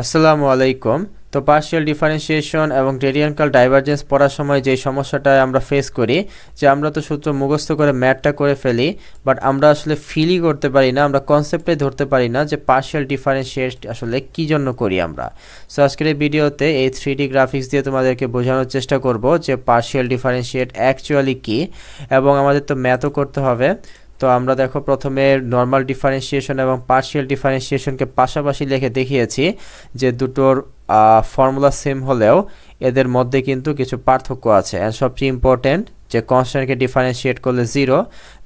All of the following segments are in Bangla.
আসসালামু আলাইকুম। তো পার্শিয়াল ডিফারেন্সিয়েশন এবং রেডিয়ানকাল ডাইভারজেন্স পড়ার সময় যে সমস্যাটা আমরা ফেস করি যে আমরা তো সূত্র মুখস্থ করে ম্যাথটা করে ফেলি, বাট আমরা আসলে ফিলই করতে পারি না, আমরা কনসেপ্টে ধরতে পারি না যে পার্শিয়াল ডিফারেন্সিয়েট আসলে কী জন্য করি আমরা। সো আজকের এই ভিডিওতে এই 3D গ্রাফিক্স দিয়ে তোমাদেরকে বোঝানোর চেষ্টা করব যে পার্শিয়াল ডিফারেন্সিয়েট অ্যাকচুয়ালি কী, এবং আমাদের তো ম্যাথও করতে হবে। তো আমরা দেখো প্রথমে নর্মাল ডিফারেন্সিয়েশন এবং পার্শিয়াল ডিফারেন্সিয়েশনকে পাশাপাশি লিখে দেখিয়েছি যে দুটোর ফর্মুলা সেম হলেও এদের মধ্যে কিন্তু কিছু পার্থক্য আছে। অ্যান্ড সবচেয়ে ইম্পর্টেন্ট যে কনস্ট্যান্টকে ডিফারেন্সিয়েট করলে 0।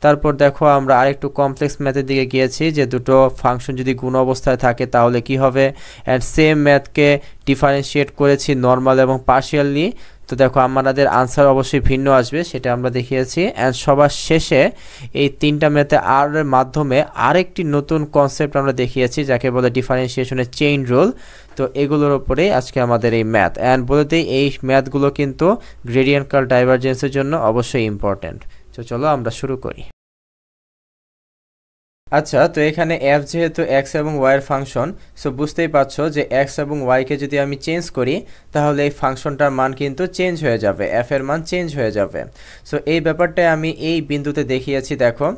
তারপর দেখো আমরা আরেকটু কমপ্লেক্স ম্যাথের দিকে গিয়েছি যে দুটো ফাংশন যদি গুণ অবস্থায় থাকে তাহলে কি হবে, অ্যান্ড সেম ম্যাথকে ডিফারেন্সিয়েট করেছি নর্মাল এবং পার্শিয়ালি। তো দেখো আমাদের আনসার অবশ্যই ভিন্ন আসবে, সেটা আমরা দেখিয়েছি। অ্যান্ড সবার শেষে এই তিনটা ম্যাথে আর এর মাধ্যমে আরেকটি নতুন কনসেপ্ট আমরা দেখিয়েছি যাকে বলে ডিফারেন্সিয়েশনের চেইন রুল। তো এগুলোর উপরে আজকে আমাদের এই ম্যাথ, অ্যান্ড বলে দিই এই ম্যাথগুলো কিন্তু গ্রেডিয়েন্টাল ডাইভারজেন্সের জন্য অবশ্যই ইম্পর্ট্যান্ট। তো চলো আমরা শুরু করি। আচ্ছা, তো এখানে এফ যেহেতু এক্স এবং ওয়াইয়ের ফাংশন, সো বুঝতেই পারছো যে এক্স এবং ওয়াইকে যদি আমি চেঞ্জ করি তাহলে এই ফাংশনটার মান কিন্তু চেঞ্জ হয়ে যাবে, এফ এর মান চেঞ্জ হয়ে যাবে। সো এই ব্যাপারটাই আমি এই বিন্দুতে দেখিয়েছি। দেখো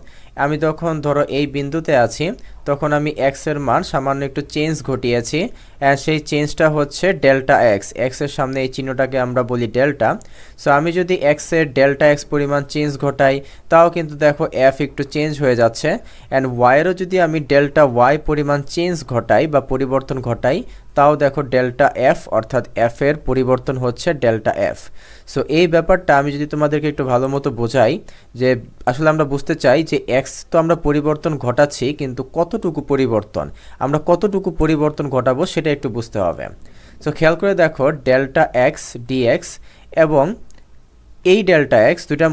আমি তখন ধরো এই বিন্দুতে আছি, তখন আমি এক্স এর মান সামান্য একটু চেঞ্জ ঘটিয়েছি, অ্যান্ড সেই চেঞ্জটা হচ্ছে ডেল্টা এক্স। এক্সের সামনে এই চিহ্নটাকে আমরা বলি ডেল্টা। সো আমি যদি এক্সের ডেল্টা এক্স পরিমাণ চেঞ্জ ঘটাই তাও কিন্তু দেখো এফ একটু চেঞ্জ হয়ে যাচ্ছে, অ্যান্ড ওয়াইয়েরও যদি আমি ডেল্টা ওয়াই পরিমাণ চেঞ্জ ঘটাই বা পরিবর্তন ঘটাই তাও দেখো ডেল্টা এফ, অর্থাৎ এফ এর পরিবর্তন হচ্ছে ডেল্টা এফ। সো এই ব্যাপারটা আমি যদি তোমাদেরকে একটু ভালো মতো বোঝাই যে আসলে আমরা বুঝতে চাই যে এক্স তো আমরা পরিবর্তন ঘটাচ্ছি, কিন্তু কতটুকু পরিবর্তন, আমরা কতটুকু পরিবর্তন ঘটাবো সেটা একটু বুঝতে হবে। সো খেয়াল করে দেখো ডেল্টা এক্স ডিএক্স এবং এই ডেল্টা এক্স দুটার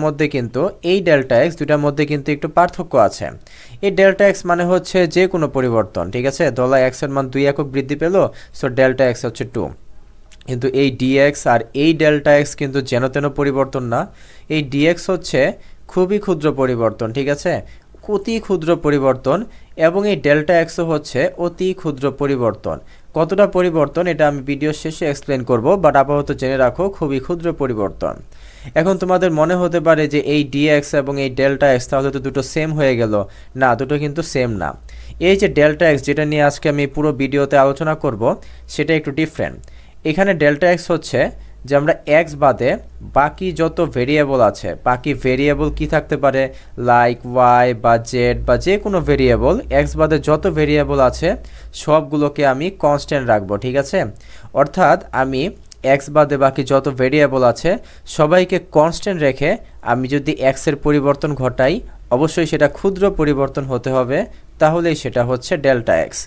মধ্যে কিন্তু একটু পার্থক্য আছে। এই ডেল্টা এক্স মানে হচ্ছে যে কোনো পরিবর্তন, ঠিক আছে, ধরো এক্স এর মান 2 একক বৃদ্ধি পেল, সো ডেল্টা এক্স হচ্ছে 2। কিন্তু এই ডিএক্স আর এই ডেল্টা এক্স কিন্তু যেন তেন পরিবর্তন না, এই ডিএক্স হচ্ছে খুবই ক্ষুদ্র পরিবর্তন, ঠিক আছে, অতি ক্ষুদ্র পরিবর্তন, এবং এই ডেল্টা এক্সও হচ্ছে অতি ক্ষুদ্র পরিবর্তন। কতটা পরিবর্তন এটা আমি ভিডিও শেষে এক্সপ্লেন করব, বাট আপাতত জেনে রাখো খুবই ক্ষুদ্র পরিবর্তন। এখন তোমাদের মনে হতে পারে যে এই ডিএক্স এবং এই ডেল্টা এক্স তাহলে তো দুটো সেম হয়ে গেল। না, দুটো কিন্তু সেম না। এই যে ডেল্টা এক্স যেটা নিয়ে আজকে আমি পুরো ভিডিওতে আলোচনা করব সেটা একটু ডিফারেন্ট। এখানে ডেল্টা এক্স হচ্ছে যে আমরা এক্স বাদে বাকি যত ভেরিয়েবল আছে, বাকি ভেরিয়েবল কি থাকতে পারে, লাইক ওয়াই বা জেড বা যে কোনো ভেরিয়েবল, এক্স বাদে যত ভেরিয়েবল আছে সবগুলোকে আমি কনস্ট্যান্ট রাখবো, ঠিক আছে। অর্থাৎ আমি এক্স বাদে বাকি যত ভেরিয়েবল আছে সবাইকে কনস্ট্যান্ট রেখে আমি যদি এক্সের পরিবর্তন ঘটাই অবশ্যই সেটা ক্ষুদ্র পরিবর্তন হতে হবে, তাহলেই সেটা হচ্ছে ডেল্টা এক্স।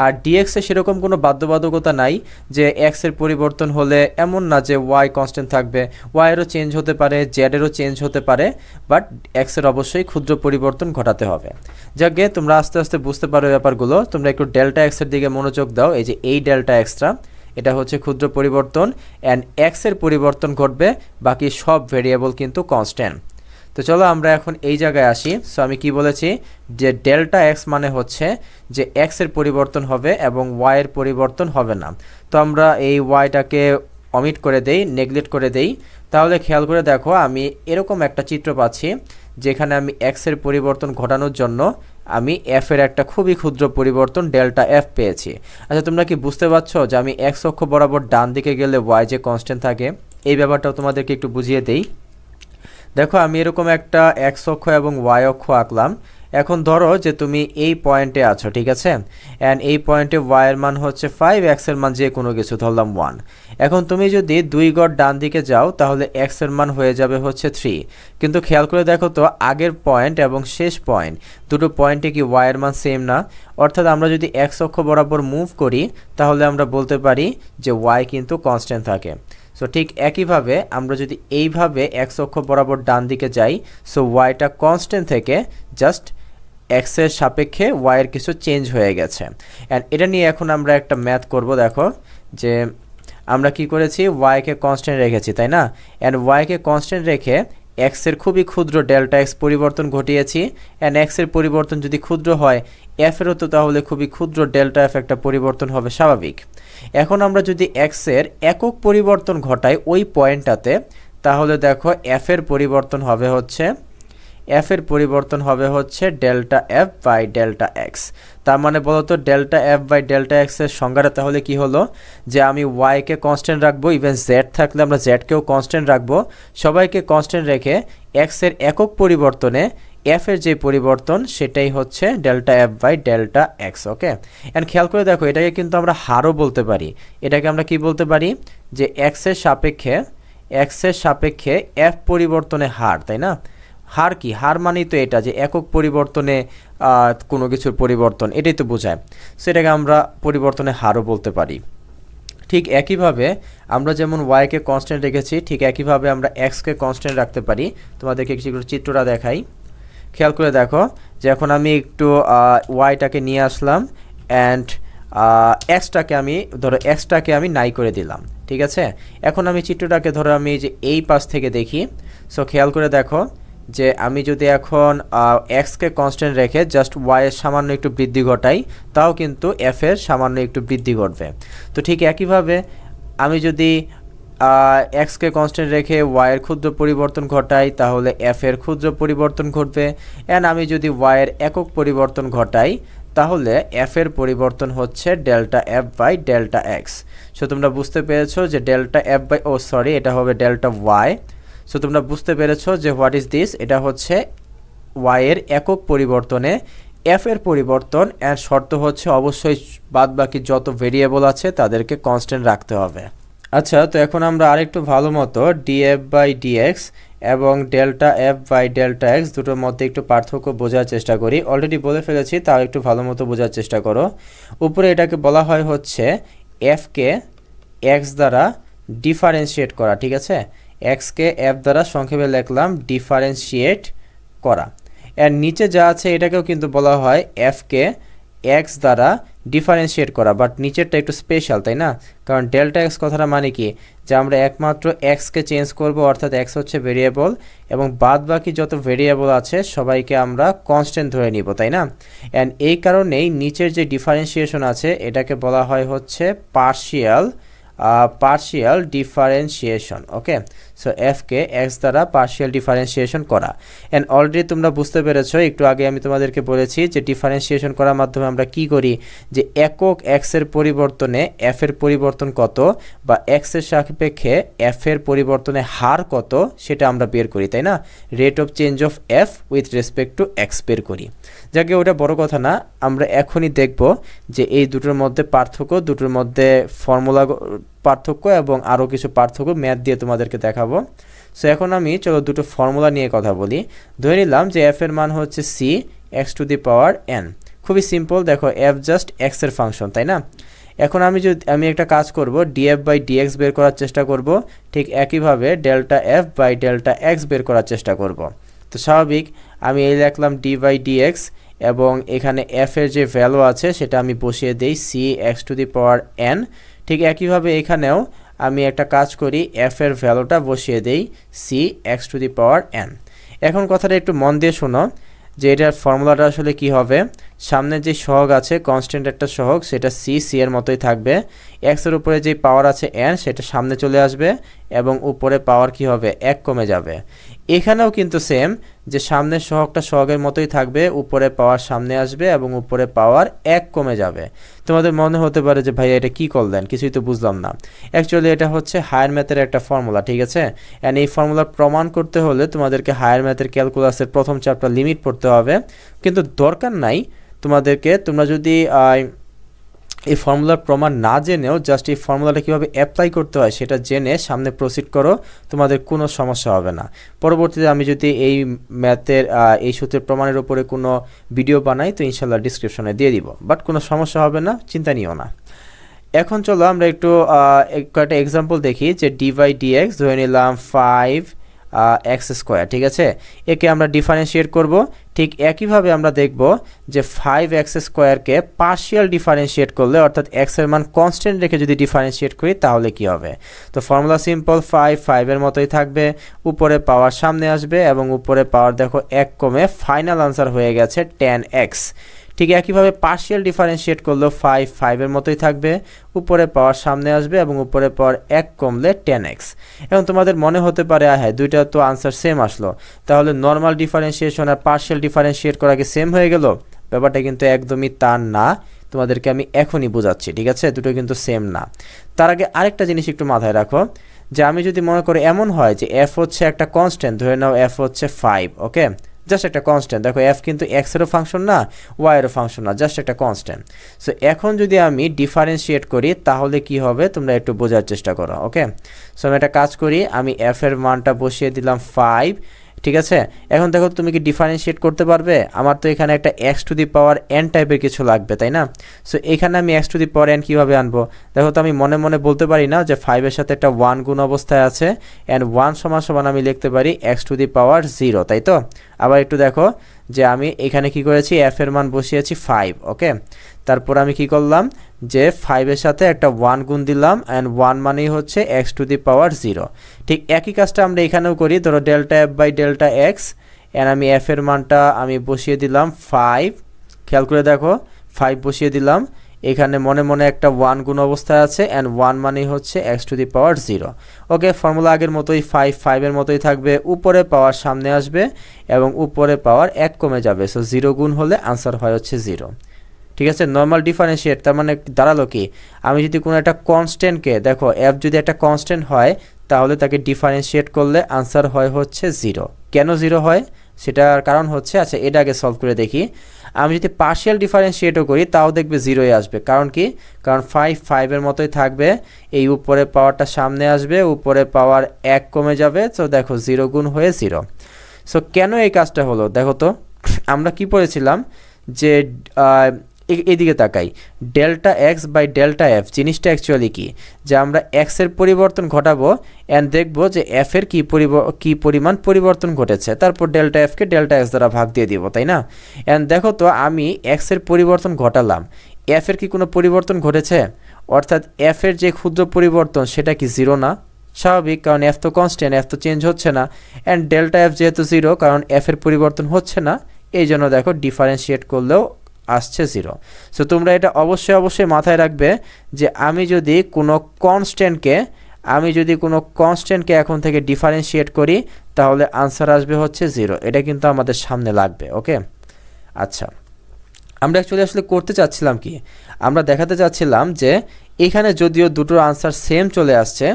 আর ডিএক্সে সেরকম কোনো বাধ্যবাধকতা নাই যে এক্সের পরিবর্তন হলে এমন না যে ওয়াই কনস্ট্যান্ট থাকবে, ওয়াইয়েরও চেঞ্জ হতে পারে, জেডেরও চেঞ্জ হতে পারে, বাট এক্সের অবশ্যই ক্ষুদ্র পরিবর্তন ঘটাতে হবে। যাকে তোমরা আস্তে আস্তে বুঝতে পারো ব্যাপারগুলো, তোমরা একটু ডেল্টা এক্সের দিকে মনোযোগ দাও। এই যে এই ডেল্টা এক্সটা এটা হচ্ছে ক্ষুদ্র পরিবর্তন, অ্যান্ড এক্সের পরিবর্তন ঘটবে, বাকি সব ভেরিয়েবল কিন্তু কনস্ট্যান্ট। তো চলো আমরা এখন এই জায়গায় আসি। সো আমি কি বলেছি যে ডেল্টা এক্স মানে হচ্ছে যে এক্সের পরিবর্তন হবে এবং ওয়াইয়ের পরিবর্তন হবে না। তো আমরা এই ওয়াইটাকে অমিট করে দেই, নেগলেক্ট করে দেই। তাহলে খেয়াল করে দেখো আমি এরকম একটা চিত্র পাচ্ছি যেখানে আমি এক্সের পরিবর্তন ঘটানোর জন্য আমি এফ এর একটা খুবই ক্ষুদ্র পরিবর্তন ডেল্টা এফ পেয়েছি। আচ্ছা, তোমরা কি বুঝতে পারছো যে আমি এক্স অক্ষ বরাবর ডান দিকে গেলে ওয়াই যে কনস্ট্যান্ট থাকে, এই ব্যাপারটাও তোমাদেরকে একটু বুঝিয়ে দেই। দেখো আমি এরকম একটা এক্স অক্ষ এবং ওয়াই অক্ষ আঁকলাম। এখন ধরো যে তুমি এই পয়েন্টে আছো, ঠিক আছে, অ্যান্ড এই পয়েন্টে ওয়াইয়ের মান হচ্ছে 5, এক্সের মান যে কোনো কিছু ধরলাম 1। এখন তুমি যদি 2 গড় ডান দিকে যাও তাহলে এক্সের মান হয়ে যাবে হচ্ছে 3। কিন্তু খেয়াল করে দেখো তো আগের পয়েন্ট এবং শেষ পয়েন্ট দুটো পয়েন্টে কি ওয়াইয়ের মান সেম না? অর্থাৎ আমরা যদি এক্স অক্ষ বরাবর মুভ করি তাহলে আমরা বলতে পারি যে ওয়াই কিন্তু কনস্ট্যান্ট থাকে। সো ঠিক একইভাবে আমরা যদি এইভাবে এক্স অক্ষ বরাবর ডান দিকে যাই, সো ওয়াইটা কনস্ট্যান্ট থেকে জাস্ট এক্সের সাপেক্ষে ওয়াইয়ের কিছু চেঞ্জ হয়ে গেছে। অ্যান্ড এটা নিয়ে এখন আমরা একটা ম্যাথ করব। দেখো যে আমরা কি করেছি, ওয়াইকে কনস্ট্যান্ট রেখেছি, তাই না, অ্যান্ড ওয়াইকে কনস্ট্যান্ট রেখে এক্স এর খুবই ক্ষুদ্র ডেল্টা এক্স পরিবর্তন ঘটিয়েছি, অ্যান্ড এক্স এর পরিবর্তন যদি ক্ষুদ্র হয় এফ এরও তো তাহলে খুবই ক্ষুদ্র ডেল্টা এফ একটা পরিবর্তন হবে স্বাভাবিক। এখন আমরা যদি এক্স এর একক পরিবর্তন ঘটাই ওই পয়েন্টটাতে, তাহলে দেখো এফ এর পরিবর্তন হবে হচ্ছে delta F by delta X. তার মানে বলতো delta F by delta X এর সংজ্ঞাটা তাহলে কি হলো, যে আমি ওয়াইকে কনস্ট্যান্ট রাখবো, ইভেন জেড থাকলে আমরা জেডকেও কনস্ট্যান্ট রাখবো, সবাইকে কনস্ট্যান্ট রেখে এক্স এর একক পরিবর্তনে এফ এর যে পরিবর্তন সেটাই হচ্ছে delta F by delta X. Okay, and খেয়াল করে দেখো এটাকে কিন্তু আমরা হারও বলতে পারি। এটাকে আমরা কি বলতে পারি, যে এক্স এর সাপেক্ষে এফ পরিবর্তনে হার, তাই না? হার কি, হার মানেই তো এটা যে একক পরিবর্তনে কোনো কিছুর পরিবর্তন, এটাই তো বোঝায়। সেটাকে আমরা পরিবর্তনে হারও বলতে পারি। ঠিক একইভাবে আমরা যেমন ওয়াইকে কনস্ট্যান্ট রেখেছি, ঠিক একইভাবে আমরা এক্সকে কনস্ট্যান্ট রাখতে পারি। তোমাদেরকে কিছু চিত্রটা দেখাই, খেয়াল করে দেখো যে এখন আমি একটু ওয়াইটাকে নিয়ে আসলাম, অ্যান্ড এক্সটাকে আমি নাই করে দিলাম, ঠিক আছে? এখন আমি চিত্রটাকে ধরো আমি যে এই পাশ থেকে দেখি। সো খেয়াল করে দেখো যে আমি যদি এখন এক্সকে কনস্ট্যান্ট রেখে জাস্ট ওয়াইয়ের সামান্য একটু বৃদ্ধি ঘটাই, তাও কিন্তু এফ এর সামান্য একটু বৃদ্ধি ঘটবে। তো ঠিক একইভাবে আমি যদি এক্সকে কনস্ট্যান্ট রেখে ওয়াইয়ের ক্ষুদ্র পরিবর্তন ঘটাই, তাহলে এফ এর ক্ষুদ্র পরিবর্তন ঘটবে। অ্যান্ড আমি যদি ওয়াইয়ের একক পরিবর্তন ঘটাই, তাহলে এফ এর পরিবর্তন হচ্ছে delta F by delta X. So তোমরা বুঝতে পেরেছো যে ডেল্টা এফ বাই এটা হবে ডেল্টা ওয়াই। সো তোমরা বুঝতে পেরেছো যে হোয়াট ইজ দিস, এটা হচ্ছে ওয়াইয়ের একক পরিবর্তনে এফ এর পরিবর্তন, অ্যান্ড শর্ত হচ্ছে অবশ্যই বাদ বাকি যত ভেরিয়েবল আছে তাদেরকে কনস্ট্যান্ট রাখতে হবে। আচ্ছা, তো এখন আমরা আরেকটু ভালো মতো ডিএফ বাই ডিএক্স এবং delta F by delta X দুটোর মধ্যে একটু পার্থক্য বোঝার চেষ্টা করি। অলরেডি বলে ফেলেছি, তাও একটু ভালো মতো বোঝার চেষ্টা করো। উপরে এটাকে বলা হয় হচ্ছে এফকে এক্স দ্বারা ডিফারেন্সিয়েট করা, ঠিক আছে? এক্সকে এফ দ্বারা সংক্ষেপে লিখলাম ডিফারেন্সিয়েট করা। এর নিচে যা আছে এটাকেও কিন্তু বলা হয় এফকে এক্স দ্বারা ডিফারেন্সিয়েট করা, বাট নিচেরটা একটু স্পেশাল, তাই না? কারণ ডেল্টা এক্স কথাটা মানে কি, যে আমরা একমাত্র এক্সকে চেঞ্জ করব, অর্থাৎ এক্স হচ্ছে ভেরিয়েবল, এবং বাদ বাকি যত ভেরিয়েবল আছে সবাইকে আমরা কনস্ট্যান্ট ধরে নিব, তাই না? অ্যান্ড এই কারণেই নিচের যে ডিফারেন্সিয়েশন আছে এটাকে বলা হয় হচ্ছে পার্শিয়াল ডিফারেন্সিয়েশন। ওকে, সো এফকে এক্স দ্বারা পার্শিয়াল ডিফারেন্সিয়েশন করা। অ্যান্ড অলরেডি তোমরা বুঝতে পেরেছো, একটু আগে আমি তোমাদেরকে বলেছি যে ডিফারেন্সিয়েশন করার মাধ্যমে আমরা কি করি, যে একক এক্স এর পরিবর্তনে এফ এর পরিবর্তন কত, বা এক্স এর সাপেক্ষে এফ এর পরিবর্তনে হার কত সেটা আমরা বের করি, তাই না? Rate of change of F with respect to x বের করি। যাকে ওটা বড় কথা না, আমরা এখনই দেখব যে এই দুটোর মধ্যে পার্থক্য, দুটোর মধ্যে ফর্মুলা পার্থক্য এবং আরও কিছু পার্থক্য ম্যাথ দিয়ে তোমাদেরকে দেখাবো। সো এখন আমি চলো দুটো ফর্মুলা নিয়ে কথা বলি। ধরে নিলাম যে এফ এর মান হচ্ছে C X to the power N. খুবই সিম্পল, দেখো এফ জাস্ট এক্স এর ফাংশন, তাই না? এখন আমি একটা কাজ করব, ডিএফ বাই ডিএক্স বের করার চেষ্টা করব, ঠিক একইভাবে delta F by delta X বের করার চেষ্টা করব। তো স্বাভাবিক আমি এই লিখলাম ডি বাই ডিএক্স, এবং এখানে এফ এর যে ভ্যালু আছে সেটা আমি বসিয়ে দিই C X to the power N. ঠিক একইভাবে এখানেও আমি একটা কাজ করি, এফ এর ভ্যালুটা বসিয়ে দেই C X to the power N. এখন কথাটা একটু মন দিয়ে শোনো যে এটার ফর্মুলাটা আসলে কি হবে। সামনে যে সহগ আছে কনস্ট্যান্ট একটা সহগ, সেটা সি এর মতোই থাকবে। এক্স এর উপরে যে পাওয়ার আছে এন সেটা সামনে চলে আসবে, এবং উপরে পাওয়ার কি হবে, এক কমে যাবে। এখানেও কিন্তু সেম, যে সামনের সহগটা সহগের মতোই থাকবে, উপরে পাওয়ার সামনে আসবে এবং উপরে পাওয়ার এক কমে যাবে। তোমাদের মনে হতে পারে যে ভাই এটা কি করলেন, কিছুই তো বুঝলাম না। অ্যাকচুয়ালি এটা হচ্ছে হায়ার ম্যাথের একটা ফর্মুলা, ঠিক আছে? অ্যান্ড এই ফর্মুলা প্রমাণ করতে হলে তোমাদেরকে হায়ার ম্যাথের ক্যালকুলাসের প্রথম চ্যাপ্টার লিমিট পড়তে হবে, কিন্তু দরকার নাই তোমাদেরকে। তোমরা যদি এই ফর্মুলার প্রমাণ না জেনেও জাস্ট এই ফর্মুলাটা কীভাবে অ্যাপ্লাই করতে হয় সেটা জেনে সামনে প্রসিড করো, তোমাদের কোনো সমস্যা হবে না। পরবর্তীতে আমি যদি এই ম্যাথের এই সূত্রের প্রমাণের উপরে কোনো ভিডিও বানাই তো ইনশাল্লাহ ডিসক্রিপশনে দিয়ে দিব, বাট কোনো সমস্যা হবে না, চিন্তা নিও না। এখন চলো আমরা একটু কয়েকটা এক্সাম্পল দেখি, যে ডি বাই ডিএক্স ধরে নিলাম 5 এক্স স্কোয়ার, ঠিক আছে। একে আমরা ডিফারেন্সিয়েট করব। ঠিক একইভাবে আমরা দেখব যে 5x স্কোয়ারকে পার্শিয়াল ডিফারেন্সিয়েট করলে, অর্থাৎ x এর মান কনস্ট্যান্ট রেখে যদি ডিফারেন্সিয়েট করি তাহলে কি হবে। তো ফর্মুলা সিম্পল, 5 এর মতোই থাকবে, উপরে পাওয়ার সামনে আসবে এবং উপরে পাওয়ার দেখো 1 কমে ফাইনাল আনসার হয়ে গেছে 10x। ঠিক একইভাবে পার্শিয়াল ডিফারেন্সিয়েট করলেও 5 এর মতোই থাকবে, উপরে পাওয়ার সামনে আসবে এবং উপরে পাওয়ার 1 কমলে 10x। এখন তোমাদের মনে হতে পারে হ্যাঁ দুইটা তো আনসার সেম আসলো, তাহলে নর্মাল ডিফারেন্সিয়েশন আর পার্শিয়াল ডিফারেন্সিয়েট করা কি সেম হয়ে গেল? ব্যাপারটা কিন্তু একদমই তা না, তোমাদেরকে আমি এখনই বোঝাচ্ছি, ঠিক আছে। দুটো কিন্তু সেম না। তার আগে আরেকটা জিনিস একটু মাথায় রাখো, যে আমি যদি মনে করি এমন হয় যে f হচ্ছে একটা কনস্ট্যান্ট, ধরে নাও f হচ্ছে 5, ওকে, জাস্ট একটা কনস্ট্যান্ট। দেখো f কিন্তু x এরও ফাংশন না, y এরও ফাংশন না, জাস্ট একটা কনস্ট্যান্ট। সো এখন যদি আমি ডিফারেন্সিয়েট করি তাহলে কি হবে তোমরা একটু বোঝার চেষ্টা করো, ওকে। সো আমি একটা কাজ করি, আমি f এর মানটা বসিয়ে দিলাম 5, ঠিক আছে। এখন দেখো তুমি কি ডিফারেন্সিয়েট করতে পারবে? আমার তো এখানে একটা x two the power n টাইপের কিছু লাগবে, তাই না? সো এখানে আমি x two the power n কীভাবে আনবো? দেখো তো আমি মনে মনে বলতে পারি না যে 5 এর সাথে একটা 1 গুণ অবস্থায় আছে, অ্যান্ড 1 সমান সমান আমি লিখতে পারি x টু দি পাওয়ার 0, তাই তো? আবার একটু দেখো যে আমি এখানে কি করেছি, f এর মান বসিয়েছি 5, ওকে। তারপর আমি কি করলাম যে 5 এর সাথে একটা 1 গুণ দিলাম, অ্যান্ড 1 মানেই হচ্ছে x টু দি পাওয়ার 0। ঠিক একই কাজটা আমরা এখানেও করি, ধরো delta f by delta X, and আমি f এর মানটা আমি বসিয়ে দিলাম 5, খেয়াল করে দেখো 5 বসিয়ে দিলাম, এখানে মনে মনে একটা 1 গুণ অবস্থায় আছে, অ্যান্ড 1 মানেই হচ্ছে x two the power 0, okay. Formula আগের মতোই, 5 এর মতোই থাকবে, উপরে পাওয়ার সামনে আসবে এবং উপরে পাওয়ার 1 কমে যাবে। সো 0 গুণ হলে আনসার হয় হচ্ছে 0, ঠিক আছে। নর্মাল ডিফারেন্সিয়েট তার মানে দাঁড়ালো কি, আমি যদি কোনো একটা কনস্ট্যান্টকে, দেখো f যদি একটা কনস্ট্যান্ট হয় তাহলে তাকে ডিফারেন্সিয়েট করলে আনসার হয় হচ্ছে 0। কেন 0 হয় সেটার কারণ হচ্ছে, আচ্ছা এটা আগে সলভ করে দেখি। আমি যদি পার্শিয়াল ডিফারেন্সিয়েটও করি তাও দেখবে 0ই আসবে। কারণ কি? কারণ 5 এর মতোই থাকবে, এই উপরে পাওয়ারটা সামনে আসবে, উপরে পাওয়ার 1 কমে যাবে, তো দেখো 0 গুণ হয়ে 0। সো কেন এই কাজটা হলো দেখো তো, আমরা কি পড়েছিলাম যে এদিকে তাকাই, delta X by delta F জিনিসটা অ্যাকচুয়ালি কি, যে আমরা এক্স এর পরিবর্তন ঘটাবো অ্যান্ড দেখবো যে এফ এর কি পরিমাণ পরিবর্তন ঘটেছে, তারপর ডেল্টা এফকে ডেল্টা এক্স দ্বারা ভাগ দিয়ে দিব, তাই না? অ্যান্ড দেখো তো আমি এক্স এর পরিবর্তন ঘটালাম, এফ এর কি কোনো পরিবর্তন ঘটেছে? অর্থাৎ এফ এর যে ক্ষুদ্র পরিবর্তন সেটা কি 0 না? স্বাভাবিক, কারণ এফ তো কনস্ট্যান্ট, এফ তো চেঞ্জ হচ্ছে না। অ্যান্ড ডেল্টা এফ যেহেতু 0, কারণ এফ এর পরিবর্তন হচ্ছে না, এই জন্য দেখো ডিফারেন্সিয়েট করলেও আসছে 0। সো তোমরা এটা অবশ্যই মাথায় রাখবে যে আমি যদি কোনো কনস্ট্যান্টকে এখন থেকে ডিফারেন্সিয়েট করি তাহলে আনসার আসবে হচ্ছে 0। এটা কিন্তু আমাদের সামনে লাগবে, ওকে। আচ্ছা, আমরা অ্যাকচুয়ালি আসলে করতে চাচ্ছিলাম কি, আমরা দেখাতে চাচ্ছিলাম যে এখানে যদিও দুটোর আনসার সেম চলে আসছে,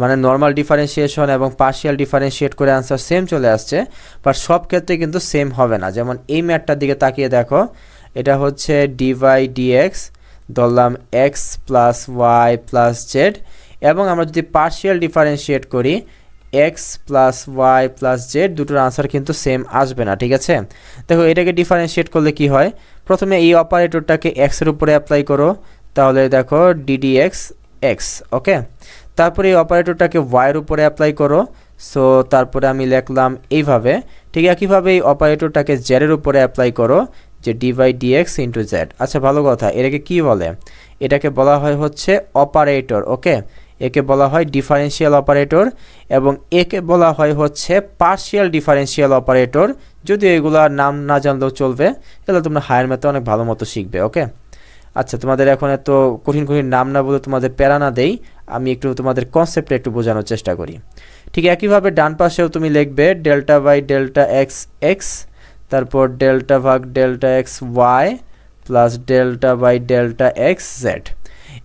মানে নর্মাল ডিফারেন্সিয়েশন এবং পার্শিয়াল ডিফারেন্সিয়েট করে আনসার সেম চলে আসছে, বাট সব ক্ষেত্রে কিন্তু সেম হবে না। যেমন এই ম্যাথটার দিকে তাকিয়ে দেখো, এটা হচ্ছে dy dx, ধরলাম x plus y plus Z, এবং আমরা যদি পার্শিয়াল ডিফারেন্সিয়েট করি x plus y plus Z, দুটোর আনসার কিন্তু সেম আসবে না, ঠিক আছে। দেখো এটাকে ডিফারেন্সিয়েট করলে কি হয়, প্রথমে এই অপারেটরটাকে x এর উপরে অ্যাপ্লাই করো, তাহলে দেখো ddx x, ওকে। তারপরে এই অপারেটরটাকে y এর উপরে অ্যাপ্লাই করো, সো তারপরে আমি লিখলাম এইভাবে। ঠিক একইভাবে এই অপারেটরটাকে z এর উপরে অ্যাপ্লাই করো, যে dy dx ইন্টু z। আচ্ছা ভালো কথা, এটাকে কি বলে? এটাকে বলা হয় হচ্ছে অপারেটর, ওকে। একে বলা হয় ডিফারেন্সিয়াল অপারেটর এবং একে বলা হয় হচ্ছে পার্শিয়াল ডিফারেন্সিয়াল অপারেটর। যদিও এগুলোর নাম না জানলেও চলবে, এগুলো তোমরা হায়ার ম্যাথে অনেক ভালো মতো শিখবে, ওকে। আচ্ছা, তোমাদের এখন এত কঠিন নাম না বলে তোমাদের প্যারা না দেই, আমি একটু তোমাদের কনসেপ্টটা একটু বোঝানোর চেষ্টা করি। ঠিক একইভাবে ডান পাশেও তুমি লিখবে delta by delta X X, তারপর ডেল্টা ভাগ delta X Y plus delta by delta X Z.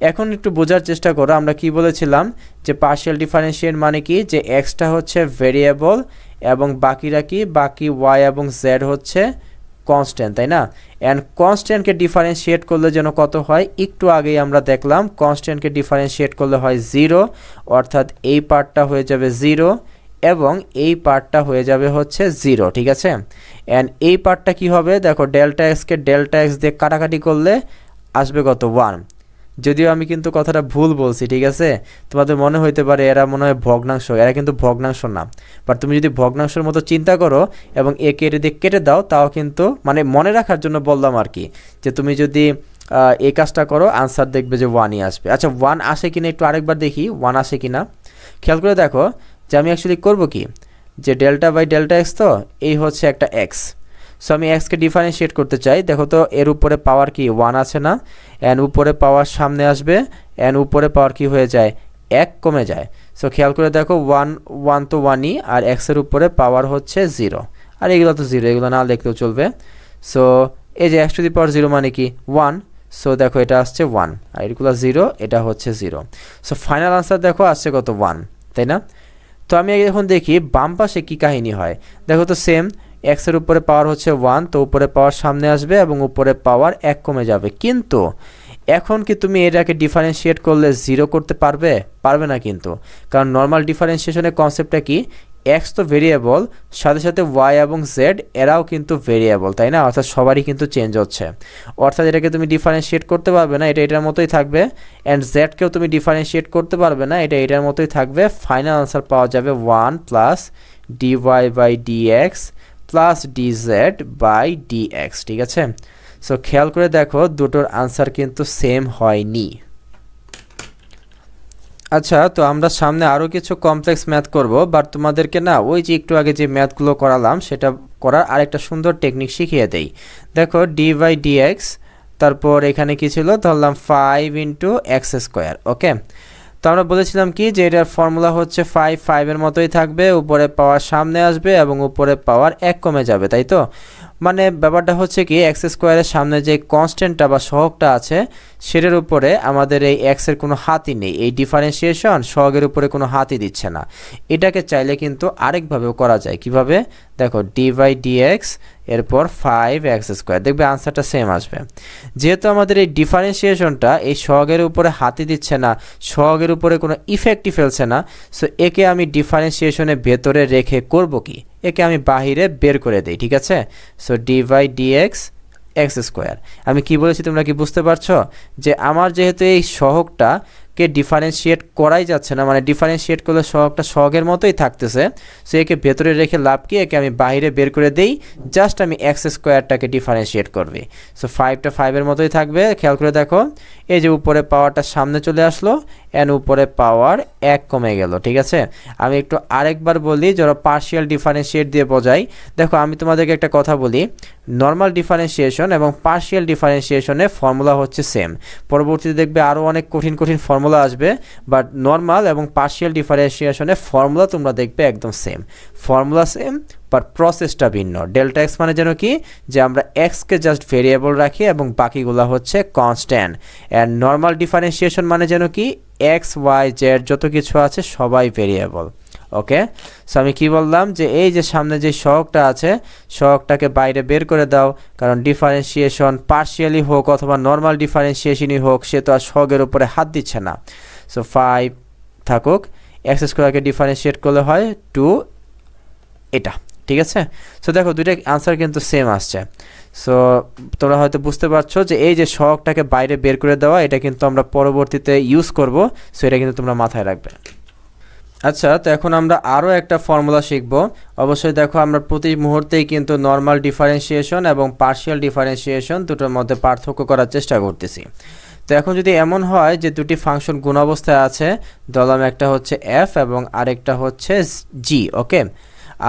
এখন একটু বোঝার চেষ্টা করো, আমরা কি বলেছিলাম যে পার্শিয়াল ডিফারেন্সিয়েট মানে কি, যে এক্সটা হচ্ছে ভেরিয়েবল এবং বাকিরা কি, বাকি ওয়াই এবং জেড হচ্ছে কনস্ট্যান্ট, তাই না? অ্যান্ড কনস্ট্যান্টকে ডিফারেন্সিয়েট করলে যেন কত হয়, একটু আগেই আমরা দেখলাম কনস্ট্যান্টকে ডিফারেন্সিয়েট করলে হয় 0, অর্থাৎ এই পার্টটা হয়ে যাবে 0 এবং এই পার্টটা হয়ে যাবে হচ্ছে 0, ঠিক আছে। অ্যান্ড এই পার্টটা কি হবে, দেখো ডেল্টা এক্সকে ডেল্টা এক্স দিয়ে কাটাকাটি করলে আসবে কত, 1। যদিও আমি কিন্তু কথাটা ভুল বলছি, ঠিক আছে? তোমাদের মনে হইতে পারে এরা মনে হয় ভগ্নাংশ, এরা কিন্তু ভগ্নাংশ না। বাট তুমি যদি ভগ্নাংশের মতো চিন্তা করো এবং একে এটা দিয়ে কেটে দাও, তাও কিন্তু মানে মনে রাখার জন্য বললাম আর কি, যে তুমি যদি এই কাজটা করো আনসার দেখবে যে 1ই আসবে। আচ্ছা 1 আসে কিনা একটু আরেকবার দেখি 1 আসে কিনা। খেয়াল করে দেখো যে আমি অ্যাকচুয়ালি করবো কি, যে ডেল্টা বাই ডেল্টা এক্স, তো এই হচ্ছে একটা এক্স। সো আমি এক্সকে ডিফারেন্সিয়েট করতে চাই, দেখো তো এর উপরে পাওয়ার কি 1 আছে না, এন উপরে পাওয়ার সামনে আসবে, এন উপরে পাওয়ার কি হয়ে যায় 1 কমে যায়। সো খেয়াল করে দেখো 1 1 তো 1ই, আর এক্সের উপরে পাওয়ার হচ্ছে 0, আর এগুলো তো 0, এগুলো না লিখলেও চলবে। সো এই যে x টু দি পাওয়ার 0 মানে কি 1, সো দেখো এটা আসছে 1, আর এগুলো 0, এটা হচ্ছে 0। সো ফাইনাল আনসার দেখো আসছে কত 1, তাই না? তো আমি এখন দেখি বাম পাশে কী কাহিনী হয়। দেখো তো সেম, এক্সের উপরে পাওয়ার হচ্ছে 1, তো উপরে পাওয়ার সামনে আসবে এবং উপরে পাওয়ার 1 কমে যাবে। কিন্তু এখন কি তুমি এটাকে ডিফারেন্সিয়েট করলে 0 করতে পারবে? পারবে না কিন্তু, কারণ নর্মাল ডিফারেন্সিয়েশনের কনসেপ্টটা কি, এক্স তো ভেরিয়েবল, সাথে সাথে ওয়াই এবং জেড এরাও কিন্তু ভেরিয়েবল, তাই না? অর্থাৎ সবারই কিন্তু চেঞ্জ হচ্ছে, অর্থাৎ এটাকে তুমি ডিফারেন্সিয়েট করতে পারবে না, এটা এটার মতোই থাকবে। অ্যান্ড জেডকেও তুমি ডিফারেন্সিয়েট করতে পারবে না, এটা এটার মতোই থাকবে। ফাইনাল আনসার পাওয়া যাবে 1 plus DY by DX plus DZ by DX, ঠিক আছে? সো খেয়াল করে দেখো দুটোর আনসার কিন্তু সেম হয়নি। আচ্ছা, তো আমরা সামনে আরও কিছু কমপ্লেক্স ম্যাথ করব, বাট তোমাদেরকে না ওই যে একটু আগে যে ম্যাথগুলো করালাম সেটা করার আরেকটা সুন্দর টেকনিক শিখিয়ে দেই। দেখো ডি বাই ডিএক্স, তারপর এখানে কি ছিল, ধরলাম 5 ইন্টু এক্স স্কোয়ার। ওকে, তো আমরা বলেছিলাম কি যে এটার ফর্মুলা হচ্ছে 5 এর মতোই থাকবে, উপরে পাওয়ার সামনে আসবে এবং উপরে পাওয়ার 1 কমে যাবে, তাই তো? মানে ব্যাপারটা হচ্ছে কি, এক্স স্কোয়ারের সামনে যে কনস্ট্যান্টটা বা সহগটা আছে সেটার উপরে আমাদের এই এক্সের কোনো হাতই নেই, এই ডিফারেন্সিয়েশন সহগের উপরে কোনো হাতই দিচ্ছে না। এটাকে চাইলে কিন্তু আরেকভাবেও করা যায়। কিভাবে? দেখো ডি বাই ডিএক্স এরপর 5x স্কোয়ার, দেখবে আনসারটা সেম আসবে। যেহেতু আমাদের এই ডিফারেন্সিয়েশনটা এই সহগের উপরে হাতই দিচ্ছে না, সহগের উপরে কোনো ইফেক্টই ফেলছে না, সো একে আমি ডিফারেন্সিয়েশনের ভেতরে রেখে করব কি, একে আমি বাহিরে বের করে দিই, ঠিক আছে? So D by DX X square. আমি কি বলেছি তোমরা কি বুঝতে পারছো? যে আমার যেহেতু এই সহগটাকে ডিফারেন্সিয়েট করাই যাচ্ছে না, মানে ডিফারেন্সিয়েট করলে সহগটা সহগের মতোই থাকতেছে, সো একে ভেতরে রেখে লাভ কি, একে আমি বাইরে বের করে দেই, জাস্ট আমি এক্স স্কোয়ারটাকে ডিফারেন্সিয়েট করবে। সো 5টা 5-এর মতোই থাকবে। খেয়াল করে দেখো এই যে উপরে পাওয়ারটা সামনে চলে আসলো, এন উপরে পাওয়ার 1 কমে গেল, ঠিক আছে? আমি একটু আরেকবার বলি, যারা পার্শিয়াল ডিফারেন্সিয়েট দিয়ে বোঝাই। দেখো আমি তোমাদেরকে একটা কথা বলি, নর্মাল ডিফারেন্সিয়েশন এবং পার্শিয়াল ডিফারেন্সিয়েশনের ফর্মুলা হচ্ছে সেম। পরবর্তীতে দেখবে আরও অনেক কঠিন কঠিন ফর্মুলা আসবে, বাট নর্মাল এবং পার্শিয়াল ডিফারেন্সিয়েশনের ফর্মুলা তোমরা দেখবে একদম সেম, ফর্মুলা সেম, বাট প্রসেসটা ভিন্ন। ডেল্টা এক্স মানে যেন কি, যে আমরা এক্সকে জাস্ট ভেরিয়েবল রাখি এবং বাকিগুলো হচ্ছে কনস্ট্যান্ট। অ্যান্ড নর্মাল ডিফারেন্সিয়েশন মানে যেন কি, এক্স ওয়াই জেড যত কিছু আছে সবাই ভেরিয়েবল। ওকে, সো আমি কি বললাম, যে এই যে সামনে যে সহগটা আছে সহগটাকে বাইরে বের করে দাও, কারণ ডিফারেন্সিয়েশন পার্শিয়ালি হোক অথবা নর্মাল ডিফারেন্সিয়েশনই হোক, সে তো আর সহগের উপরে হাত দিচ্ছে না। সো 5 থাকুক, এক্স স্কোয়ারকে ডিফারেন্সিয়েট করলে হয় 2 এটা, ঠিক আছে? সো দেখো দুইটা আনসার কিন্তু সেম আসছে। সো তোমরা হয়তো বুঝতে পারছো যে এই যে সহগটাকে বাইরে বের করে দেওয়া, এটা কিন্তু আমরা পরবর্তীতে ইউজ করব, সো এটা কিন্তু তোমরা মাথায় রাখবে। আচ্ছা, তো এখন আমরা আরও একটা ফর্মুলা শিখব। অবশ্যই দেখো আমরা প্রতি মুহূর্তেই কিন্তু নর্মাল ডিফারেন্সিয়েশন এবং পার্শিয়াল ডিফারেন্সিয়েশন দুটোর মধ্যে পার্থক্য করার চেষ্টা করতেছি। তো এখন যদি এমন হয় যে দুটি ফাংশন গুণ অবস্থায় আছে, ধরলাম একটা হচ্ছে এফ এবং আরেকটা হচ্ছে জি, ওকে,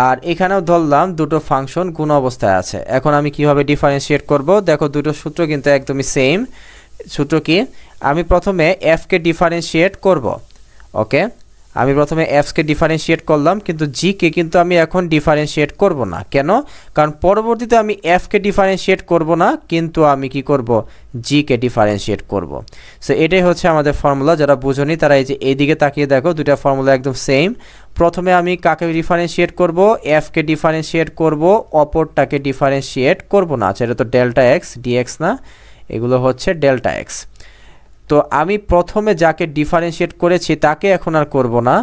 আর এখানেও ধরলাম দুটো ফাংশন গুণ অবস্থায় আছে। এখন আমি কিভাবে ডিফারেন্সিয়েট করব? দেখো দুটো সূত্র কিন্তু একদমই সেম। সূত্র কি? আমি প্রথমে এফকে ডিফারেন্সিয়েট করব। ওকে, আমি প্রথমে এফকে ডিফারেন্সিয়েট করলাম, কিন্তু জিকে কিন্তু আমি এখন ডিফারেন্সিয়েট করব না। কেন? কারণ পরবর্তীতে আমি এফকে ডিফারেন্সিয়েট করব না, কিন্তু আমি কি করব, জিকে ডিফারেন্সিয়েট করব। সো এটাই হচ্ছে আমাদের ফর্মুলা। যারা বুঝোনি তারা এই যে এইদিকে তাকিয়ে দেখো, দুটা ফর্মুলা একদম সেম। প্রথমে আমি কাকে ডিফারেন্সিয়েট করব? এফকে ডিফারেন্সিয়েট করব, অপরটাকে ডিফারেন্সিয়েট করব না। আচ্ছা, এটা তো ডেল্টা এক্স ডিএক্স না, এগুলো হচ্ছে ডেল্টা এক্স। তো আমি প্রথমে যাকে ডিফারেন্সিয়েট করেছি তাকে এখন আর করব না,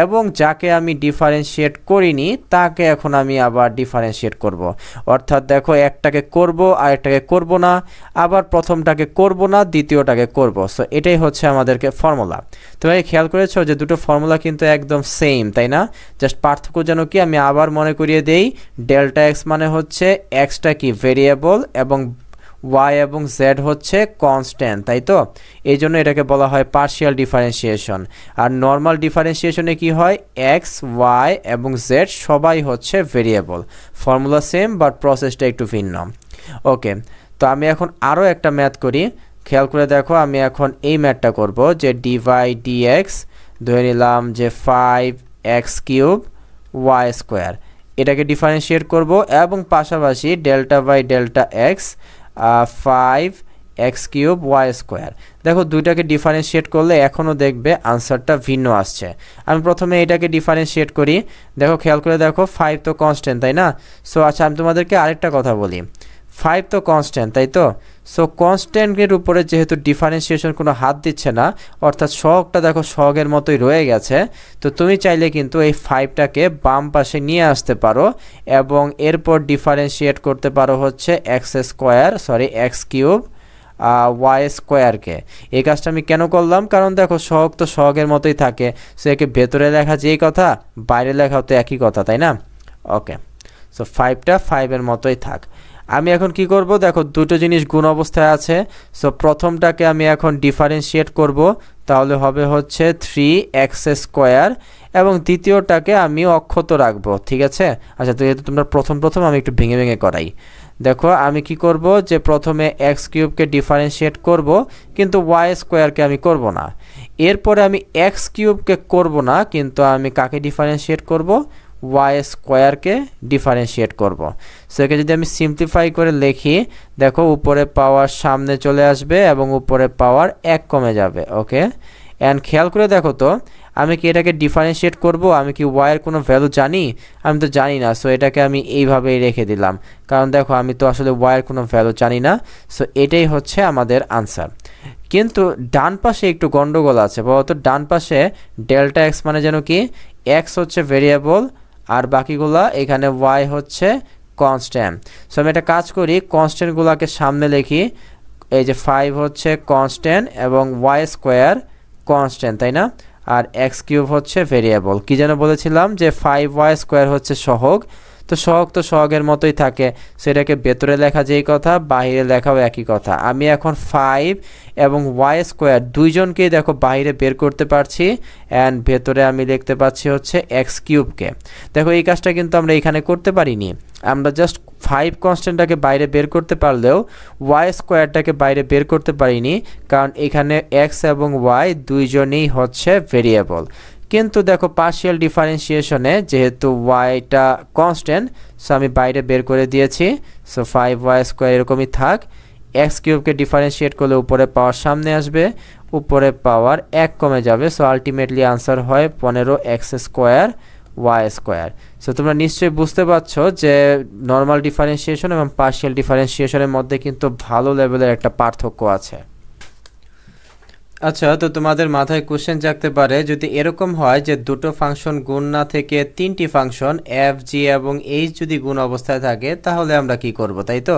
এবং যাকে আমি ডিফারেন্সিয়েট করিনি তাকে এখন আমি আবার ডিফারেন্সিয়েট করব। অর্থাৎ দেখো একটাকে করব আরেকটাকে করব না, আবার প্রথমটাকে করব না দ্বিতীয়টাকে করব। সো এটাই হচ্ছে আমাদেরকে ফর্মুলা। তোমরা খেয়াল করেছো যে দুটো ফর্মুলা কিন্তু একদম সেম, তাই না? জাস্ট পার্থক্য যেন কি আমি আবার মনে করিয়ে দেই, ডেল্টা এক্স মানে হচ্ছে এক্সটা কি ভেরিয়েবল এবং y এবং z হচ্ছে কনস্ট্যান্ট, তাই তো? এই জন্য এটাকে বলা হয় পার্শিয়াল ডিফারেন্সিয়েশন। আর নর্মাল ডিফারেন্সিয়েশনে কি হয়, x y এবং z সবাই হচ্ছে ভেরিয়েবল। ফর্মুলা সেম বাট প্রসেসটা একটু ভিন্ন। ওকে, তো আমি এখন আরও একটা ম্যাথ করি। খেয়াল করে দেখো, আমি এখন এই ম্যাথটা করব যে ডিভাই dx, ধরে নিলাম যে 5x³ y², এটাকে ডিফারেন্সিয়েট করব এবং পাশাপাশি delta by delta x 5x³ y²। দেখো দুইটাকে ডিফারেন্সিয়েট করলে এখনও দেখবে আনসারটা ভিন্ন আসছে। আমি প্রথমে এটাকে ডিফারেন্সিয়েট করি। দেখো খেয়াল করে দেখো, 5 তো কনস্ট্যান্ট, তাই না? সো আচ্ছা, আমি তোমাদেরকে আরেকটা কথা বলি, 5 তো কনস্ট্যান্ট, তাই তো? সো কনস্ট্যান্টের উপরে যেহেতু ডিফারেন্সিয়েশন কোনো হাত দিচ্ছে না, অর্থাৎ সহগটা দেখো সহগের মতোই রয়ে গেছে, তো তুমি চাইলে কিন্তু এই 5টাকে বাম পাশে নিয়ে আসতে পারো এবং এরপর ডিফারেন্সিয়েট করতে পারো হচ্ছে x³ y²কে। এই কাজটা আমি কেন করলাম, কারণ দেখো সহগ তো সহগের মতোই থাকে, সো একে ভেতরে লেখা যেই কথা বাইরে লেখাও তো একই কথা, তাই না? ওকে, সো 5টা 5-এর মতোই থাক। আমি এখন কি করব, দেখো দুটো জিনিস গুণ অবস্থায় আছে, সো প্রথমটাকে আমি এখন ডিফারেন্সিয়েট করব, তাহলে হবে হচ্ছে 3x² এবং দ্বিতীয়টাকে আমি অক্ষত রাখবো, ঠিক আছে? আচ্ছা, তো যেহেতু তোমরা প্রথম আমি একটু ভেঙে ভেঙে করাই। দেখো আমি কি করব, যে প্রথমে x³ ডিফারেন্সিয়েট করব কিন্তু y² আমি করব না। এরপরে আমি x³ করব না, কিন্তু আমি কাকে ডিফারেন্সিয়েট করব, y² ডিফারেন্সিয়েট করব। সেকে যদি আমি সিম্পলিফাই করে লিখি, দেখো উপরে পাওয়ার সামনে চলে আসবে এবং উপরে পাওয়ার 1 কমে যাবে। ওকে, অ্যান্ড খেয়াল করে দেখো তো, আমি কি এটাকে ডিফারেন্সিয়েট করব, আমি কি y এর কোনো ভ্যালু জানি? আমি তো জানি না, সো এটাকে আমি এইভাবেই রেখে দিলাম, কারণ দেখো আমি তো আসলে y এর কোনো ভ্যালু জানি না। সো এটাই হচ্ছে আমাদের আনসার। কিন্তু ডান পাশে একটু গন্ডগোল আছে, বলতো ডান পাশে ডেল্টা এক্স মানে যেন কি x হচ্ছে ভেরিয়েবল আর বাকিগুলা এখানে y হচ্ছে কনস্ট্যান্ট। সো আমি একটা কাজ করি, কনস্ট্যান্টগুলোকে সামনে লিখি, এই যে 5 হচ্ছে কনস্ট্যান্ট এবং y² কনস্ট্যান্ট, তাই না? আর x³ হচ্ছে ভেরিয়েবল। কি যেন বলেছিলাম যে 5y² হচ্ছে সহগ, তো সহগ তো সহগের মতোই থাকে, সেটাকে ভেতরে লেখা যেই কথা বাইরে লেখাও একই কথা। আমি এখন 5 এবং y² দুইজনকেই দেখো বাইরে বের করতে পারছি, অ্যান্ড ভেতরে আমি লিখতে পাচ্ছি হচ্ছে x³কে। দেখো এই কাজটা কিন্তু আমরা এখানে করতে পারিনি, আমরা জাস্ট 5 কনস্ট্যান্টটাকে বাইরে বের করতে পারলেও y²টাকে বাইরে বের করতে পারিনি, কারণ এখানে x এবং y দুইজনেই হচ্ছে ভেরিয়েবল। কিন্তু দেখো পার্শিয়াল ডিফারেন্সিয়েশনে যেহেতু yটা কনস্ট্যান্ট, সো আমি বাইরে বের করে দিয়েছি। সো 5y² এরকমই থাক, x³ ডিফারেন্সিয়েট করলে উপরে পাওয়ার সামনে আসবে, উপরে পাওয়ার 1 কমে যাবে। সো আলটিমেটলি আনসার হয় 15x² y²। সো তোমরা নিশ্চয়ই বুঝতে পারছো যে নর্মাল ডিফারেন্সিয়েশন এবং পার্শিয়াল ডিফারেন্সিয়েশনের মধ্যে কিন্তু ভালো লেভেলের একটা পার্থক্য আছে। আচ্ছা, তো তোমাদের মাথায় কোশ্চেন জাগতে পারে, যদি এরকম হয় যে দুটো ফাংশন গুণ না থেকে 3টি ফাংশন f, g এবং h যদি গুণ অবস্থায় থাকে তাহলে আমরা কি করব, তাই তো?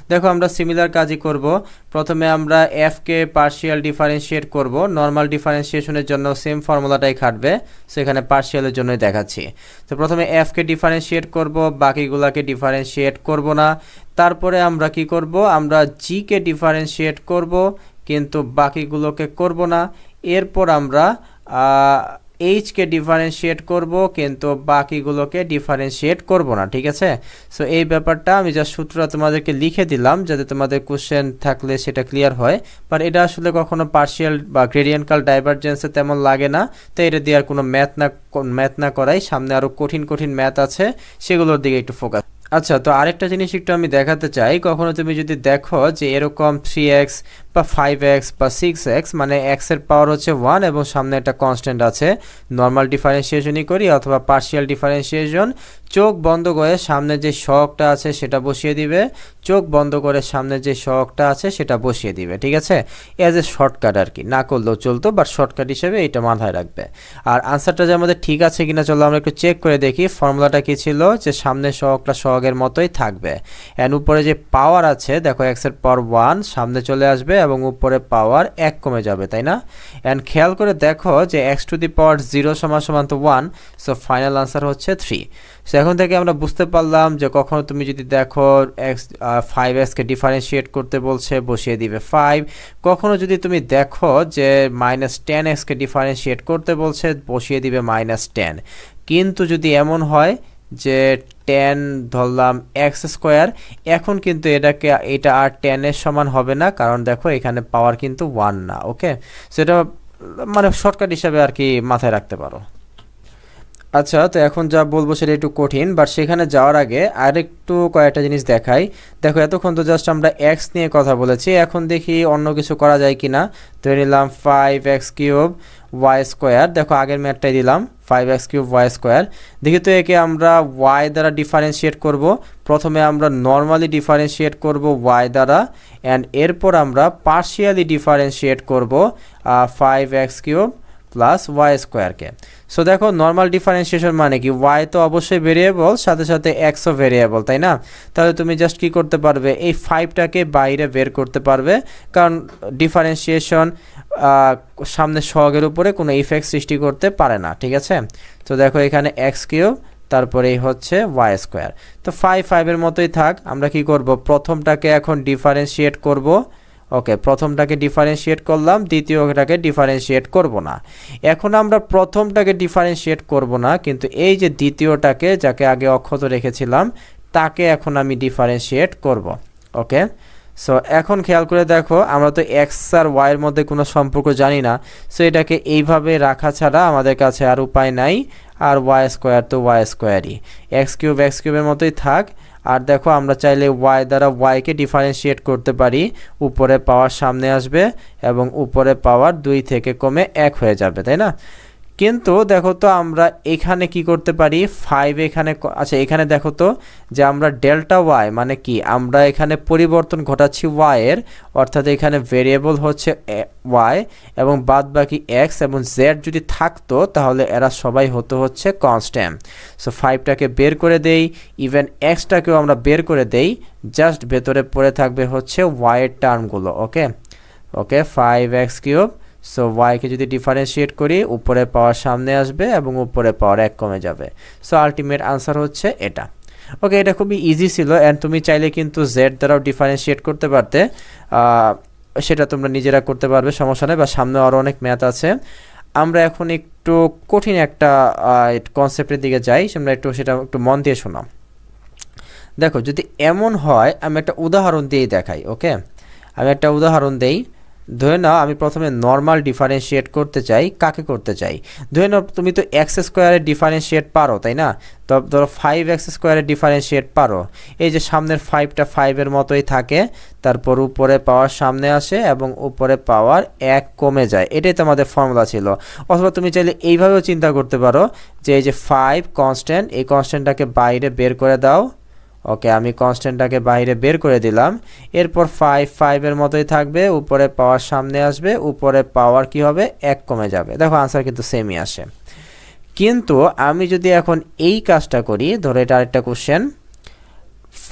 দেখো আমরা সিমিলার কাজই করব। প্রথমে আমরা f কে পার্শিয়াল ডিফারেন্সিয়েট করব, নর্মাল ডিফারেন্সিয়েশনের জন্য সেম ফর্মুলাটাই খাটবে, সেখানে পার্শিয়ালের জন্যই দেখাচ্ছি। তো প্রথমে f কে ডিফারেন্সিয়েট করব, বাকিগুলোকে ডিফারেন্সিয়েট করব না। তারপরে আমরা কি করব, আমরা g কে ডিফারেন্সিয়েট করব কিন্তু বাকিগুলোকে করব না। এরপর আমরা h কে ডিফারেন্সিয়েট করব কিন্তু বাকিগুলোকে ডিফারেন্সিয়েট করব না, ঠিক আছে? সো এই ব্যাপারটা আমি জাস্ট সূত্রটা তোমাদেরকে লিখে দিলাম যাতে তোমাদের কোশ্চেন থাকলে সেটা ক্লিয়ার হয়, বাট এটা আসলে কখনো পার্শিয়াল বা গ্রেডিয়েন্টাল ডাইভারজেন্সে তেমন লাগে না, তো এটা দিয়ে আর কোনো ম্যাথ না করাই সামনে আরও কঠিন ম্যাথ আছে, সেগুলোর দিকে একটু ফোকাস। আচ্ছা, তো আরেকটা জিনিস একটু আমি দেখাতে চাই, কখনো তুমি যদি দেখো যে এরকম 3x বা 5x বা 6x, মানে x এর পাওয়ার হচ্ছে 1 এবং সামনে একটা কনস্ট্যান্ট আছে, নর্মাল ডিফারেন্সিয়েশনই করি অথবা পার্শিয়াল ডিফারেন্সিয়েশন। চোখ বন্ধ করে সামনে যে সহগটা আছে সেটা বসিয়ে দিবে, চোখ বন্ধ করে সামনে যে সহগটা আছে সেটা বসিয়ে দিবে, ঠিক আছে? এজ এ শর্টকাট আর কি, না করলেও চলতো, বাট শর্টকাট হিসেবে এটা মাথায় রাখবে। আর আনসারটা যে আমাদের ঠিক আছে কিনা চলো আমরা একটু চেক করে দেখি। ফর্মুলাটা কি ছিল, যে সামনে সহগটা সহগের মতোই থাকবে, এন্ড উপরে যে পাওয়ার আছে দেখো x এর পাওয়ার 1 সামনে চলে আসবে এবং উপরে পাওয়ার 1 কমে যাবে, তাই না? এন্ড খেয়াল করে দেখো যে x টু দি পাওয়ার 0 সমান তো 1, সো ফাইনাল আনসার হচ্ছে 3। সো এখন থেকে আমরা বুঝতে পারলাম যে কখনো তুমি যদি দেখো 5x কে ডিফারেন্সিয়েট করতে বলছে বসিয়ে দিবে 5, কখনো যদি তুমি দেখো যে -10x কে ডিফারেন্সিয়েট করতে বলছে বসিয়ে দিবে -10। কিন্তু যদি এমন হয় যে 10 ধরলাম x², এখন কিন্তু এটা আর 10 এর সমান হবে না, কারণ দেখো এখানে পাওয়ার কিন্তু 1 না। ওকে, সেটা মানে শর্টকাট হিসাবে আর কি মাথায় রাখতে পারো। আচ্ছা, তো এখন যা বলবো সেটা একটু কঠিন, বাট সেখানে যাওয়ার আগে আরেকটু কয়েকটা জিনিস দেখাই। দেখো এতক্ষণ তো জাস্ট আমরা x নিয়ে কথা বলেছি, এখন দেখি অন্য কিছু করা যায় কিনা। ধরে নিলাম 5x³ y², দেখো আগের ম্যাথটাই দিলাম 5x³ y²। দেখি তো একে আমরা y দ্বারা ডিফারেন্সিয়েট করব। প্রথমে আমরা নর্মালি ডিফারেন্সিয়েট করব y দ্বারা, অ্যান্ড এরপর আমরা পার্শিয়ালি ডিফারেন্সিয়েট করব 5x³ প্লাস y²কে। সো দেখো নর্মাল ডিফারেন্সিয়েশন মানে কি, y তো অবশ্যই ভেরিয়েবল, সাথে সাথে x ও ভেরিয়েবল, তাই না? তাহলে তুমি জাস্ট কি করতে পারবে, এই 5টাকে বাইরে বের করতে পারবে, কারণ ডিফারেন্সিয়েশন সামনে সহগের উপরে কোনো ইফেক্ট সৃষ্টি করতে পারে না, ঠিক আছে? তো দেখো এখানে x³ তারপরেই হচ্ছে y²। তো 5 এর মতোই থাক। আমরা কি করব, প্রথমটাকে এখন ডিফারেন্সিয়েট করব। ওকে, প্রথমটাকে ডিফারেন্সিয়েট করলাম, দ্বিতীয়টাকে ডিফারেন্সিয়েট করব না। এখন আমরা প্রথমটাকে ডিফারেন্সিয়েট করব না, কিন্তু এই যে দ্বিতীয়টাকে যাকে আগে অক্ষত রেখেছিলাম তাকে এখন আমি ডিফারেন্সিয়েট করব। ওকে, সো এখন খেয়াল করে দেখো আমরা তো x আর y এর মধ্যে কোনো সম্পর্ক জানি না, সো এটাকে এইভাবে রাখা ছাড়া আমাদের কাছে আর উপায় নাই। আর y² তো y²ই, x³ এর মতোই থাক। আর দেখো আমরা চাইলে y দ্বারা y কে ডিফারেন্সিয়েট করতে পারি, উপরে পাওয়ার সামনে আসবে এবং উপরে পাওয়ার 2 থেকে কমে 1 হয়ে যাবে, তাই না? কিন্তু দেখো তো আমরা এখানে কি করতে পারি, 5 এখানে, আচ্ছা এখানে দেখো তো যে আমরা ডেল্টা y মানে কি, আমরা এখানে পরিবর্তন ঘটাচ্ছি y এর, অর্থাৎ এখানে ভেরিয়েবল হচ্ছে y এবং বাদ বাকি x এবং z যদি থাকতো তাহলে এরা সবাই হচ্ছে কনস্ট্যান্ট। সো 5টাকে বের করে দেই, ইভেন xটাকেও আমরা বের করে দেই, জাস্ট ভেতরে পড়ে থাকবে হচ্ছে y এর টার্মগুলো। ওকে ওকে, 5x³ সো y কে যদি ডিফারেন্সিয়েট করি উপরে পাওয়ার সামনে আসবে এবং উপরে পাওয়ার 1 কমে যাবে। সো আলটিমেট আনসার হচ্ছে এটা। ওকে, এটা খুবই ইজি ছিল, অ্যান্ড তুমি চাইলে কিন্তু z দ্বারাও ডিফারেন্সিয়েট করতে পারতে, সেটা তোমরা নিজেরা করতে পারবে, সমস্যা নেই, বা সামনে আরও অনেক ম্যাথ আছে। আমরা এখন একটু কঠিন একটা কনসেপ্টের দিকে যাই, তোমরা সেটা একটু মন দিয়ে শোনো। দেখো যদি এমন হয়, আমি একটা উদাহরণ দিয়েই দেখাই। ওকে, আমি একটা উদাহরণ দেই। ধরে নাও আমি প্রথমে নর্মাল ডিফারেন্সিয়েট করতে চাই, কাকে করতে চাই, ধরে নাও তুমি তো x² এর ডিফারেন্সিয়েট পারো, তাই না? তো ধরো 5x² এর ডিফারেন্সিয়েট পারো, এই যে সামনের 5টা 5 এর মতোই থাকে, তারপর উপরে পাওয়ার সামনে আসে এবং উপরে পাওয়ার 1 কমে যায়, এটাই তো আমাদের ফর্মুলা ছিল। অথবা তুমি চাইলে এইভাবেও চিন্তা করতে পারো যে এই যে 5 কনস্ট্যান্ট, এই কনস্ট্যান্টটাকে বাইরে বের করে দাও। ওকে, আমি কনস্ট্যান্টটাকে বাইরে বের করে দিলাম, এরপর 5 এর মতোই থাকবে, উপরে পাওয়ার সামনে আসবে, উপরে পাওয়ার কি হবে, 1 কমে যাবে। দেখো আনসার কিন্তু সেমই আসে। কিন্তু আমি যদি এখন এই কাজটা করি, ধরো এটা আরেকটা কোশ্চেন,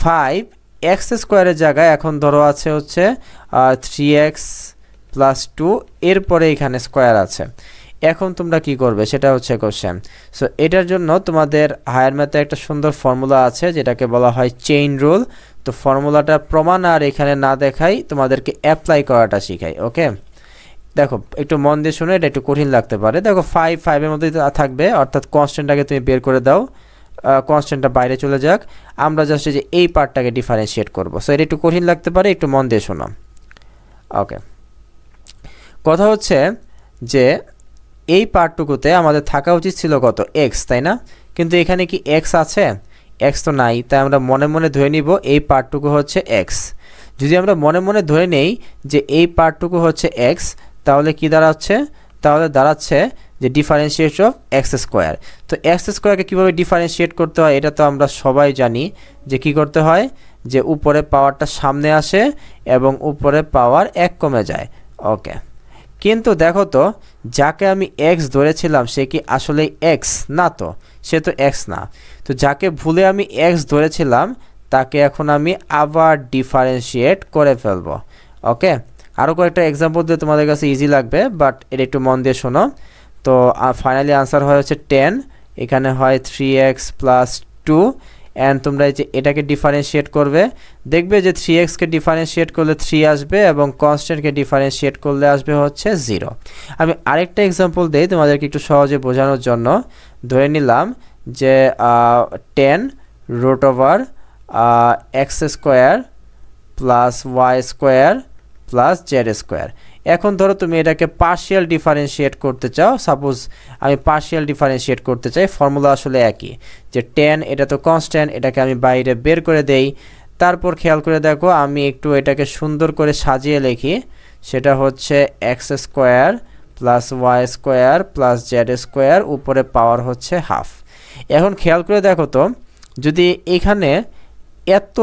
5x² এর জায়গায় এখন ধরো আছে হচ্ছে 3x + 2, এরপরে এখানে স্কোয়ার আছে। এখন তোমরা কি করবে সেটা হচ্ছে কোশ্চেন। সো এটার জন্য তোমাদের হায়ার ম্যাথে একটা সুন্দর ফর্মুলা আছে যেটাকে বলা হয় চেইন রুল। তো ফর্মুলাটা প্রমাণ আর এখানে না দেখাই, তোমাদেরকে অ্যাপ্লাই করাটা শিখাই। ওকে, দেখো একটু মন দিয়ে শুনে, এটা একটু কঠিন লাগতে পারে। দেখো 5 এর মধ্যেই থাকবে, অর্থাৎ কনস্ট্যান্টটাকে তুমি বের করে দাও, কনস্ট্যান্টটা বাইরে চলে যাক, আমরা জাস্ট এই যে এই পার্টটাকে ডিফারেন্সিয়েট করব। সো এটা একটু কঠিন লাগতে পারে, একটু মন দিয়ে শোনো। ওকে, কথা হচ্ছে যে এই পার্টটুকুতে আমাদের থাকা উচিত ছিল কত, x, তাই না? কিন্তু এখানে কি x আছে? x তো নাই, তাই আমরা মনে মনে ধরে নিব এই পার্টটুকু হচ্ছে x। যদি আমরা মনে মনে ধরে নেই যে এই পার্টটুকু হচ্ছে এক্স, তাহলে কি দাঁড়াচ্ছে? তাহলে দাঁড়াচ্ছে যে ডিফারেন্সিয়েট অফ এক্স স্কোয়ার। তো এক্স স্কোয়ারকে কীভাবে ডিফারেন্সিয়েট করতে হয় এটা তো আমরা সবাই জানি, যে কি করতে হয়, যে উপরে পাওয়ারটা সামনে আসে এবং উপরে পাওয়ার 1 কমে যায়। ওকে, কিন্তু দেখো তো যাকে আমি এক্স ধরেছিলাম সে কি আসলে এক্স না? তো সে তো এক্স না। তো যাকে ভুলে আমি এক্স ধরেছিলাম তাকে এখন আমি আবার ডিফারেন্সিয়েট করে ফেলবো। ওকে, আরও কয়েকটা এক্সাম্পল দিয়ে তোমাদের কাছে ইজি লাগবে, বাট এটা একটু মন দিয়ে শোনো। তো ফাইনালি আনসার হয় হচ্ছে 10, এখানে হয় 3x + 2, অ্যান্ড তোমরা এই যে এটাকে ডিফারেন্সিয়েট করবে, দেখবে যে 3xকে ডিফারেন্সিয়েট করলে 3 আসবে এবং কনস্ট্যান্টকে ডিফারেন্সিয়েট করলে আসবে হচ্ছে 0। আমি আরেকটা এক্সাম্পল দিই তোমাদেরকে একটু সহজে বোঝানোর জন্য। ধরে নিলাম যে 10√x² + y² + z²। এখন ধরো তুমি এটাকে পার্শিয়াল ডিফারেন্সিয়েট করতে চাও। সাপোজ আমি পার্শিয়াল ডিফারেন্সিয়েট করতে চাই, ফর্মুলা আসলে একই, যে 10 এটা তো কনস্ট্যান্ট, এটাকে আমি বাইরে বের করে দেই। তারপর খেয়াল করে দেখো আমি একটু এটাকে সুন্দর করে সাজিয়ে লিখি, সেটা হচ্ছে x² + y² + z², উপরে পাওয়ার হচ্ছে হাফ। এখন খেয়াল করে দেখো তো, যদি এখানে এত